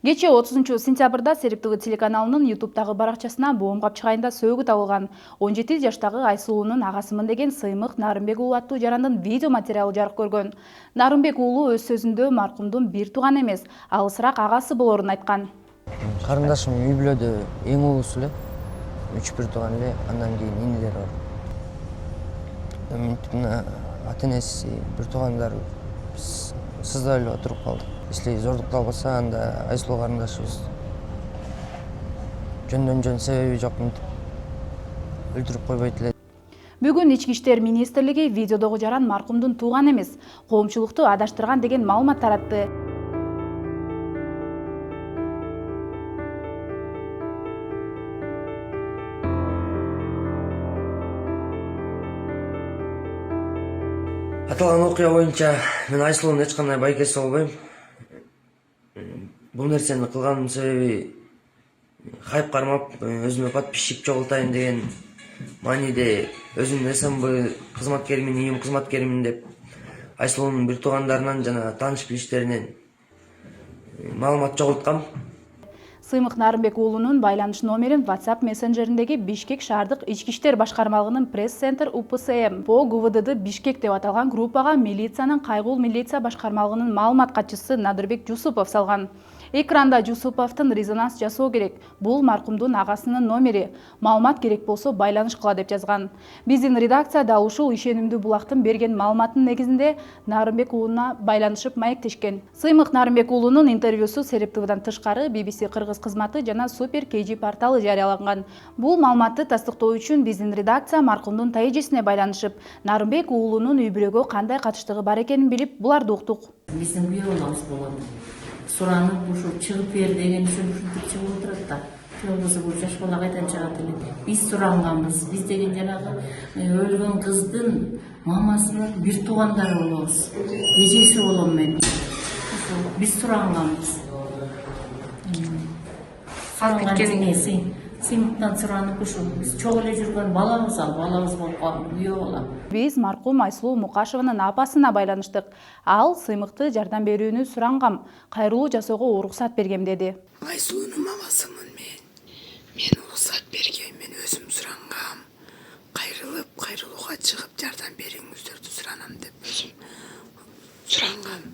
Кечээ 30-сентябрда Серип ТВ телеканалынын YouTube'дагы баракчасына боом капчыгайында сөөгү табылган 17 жаштагы Айсулуунун агасымын деген Сыймык Нарымбек уулу аттуу жарандын видео материалы жарык көргөн. Нарымбек уулу өз сөзүндө маркумдун бир тууган эмес, алысыраак агасы болорун айткан. Карындашым үй бүлөдө эң улуусу эле, 3 бир тууган эле, андан кийин инилер бар. Мынтип ата-энеси, бир туугандары сыздап эле отуруп калдык. Если зордукталбаса, анда Айсулуу карындашыбыз жөндөн-жөн себеби жок мынтип өлтүрүп койбойт эле. Бүгүн Ички иштер министрлиги видеодогу жаран маркумдун тууган эмес, коомчулукту адаштырган деген маалымат таратты. Аталган окуя боюнча мен Айсулуунун эч кандай байкеси болбойм. Бул нерсени кылганымдын себеби хайп кармап, өзүмө подписчик чогултайын деген мааниде өзүмдүн СМБ кызматкеримин, ИИМ кызматкеримин деп Айсулуунун бир туугандарынан жана тааныш билиштеринен маалымат чогулткам. Сыймык Нарымбек уулунун байланыш номерин WhatsApp мессенджериндеги Бишкек шаардык Ички иштер башкармалыгынын пресс-центр УПСМ по ГУВД Бишкек деп аталган группага милициянын Кайгул милиция башкармалыгынын маалымат катчысы Надырбек Жусупов салган. Экранда Жусуповдун резонанс жасоо керек. Бул маркумдун агасынын номери. Маалымат керек болсо байланыш кыла деп жазган. Биздин редакция дал ушул ишенимдүү булактын берген маалыматынын негизинде Нарымбек уулуна байланышып маектешкен. Сыймык Нарымбек уулунун интервьюсу Серип ТВдан тышкары BBC кыргыз кызматы жана Супер KG порталы жарыяланган. Бул маалыматты тастыктоо үчүн биздин редакция маркумдун тайэжесине байланышып, Нарымбек уулунун үй бүлөгө кандай катыштыгы бар экенин билип, буларды уктук. Биздин күйөө балабыз болот. Суранып ушу чыгып бер деген үчүн ушинтип чыгып отурат да. Күйөөбүз бул жаш бала кайдан чыгат эле. Биз суранганбыз. Биз деген жанагы өлгөн кыздын мамасынын бир туугандары болобуз. Эжеси болом мен. Биз суранганбыз. Сыймыктан суранып ушу биз чогуу эле жүргөн балабыз болуп калды, күйөө бала. Биз маркум Айсулуу Мукашеванын апасына байланыштык. Ал Сыймыкты жардам берүүнү сурангам, кайрылуу жасоого уруксат бергем деди. Айсулуунун мамасымын мен. Мен уруксат бергем, мен өзүм сурангам. Кайрылууга чыгып жардам бериңиздерди суранам деп өзүм сурангам.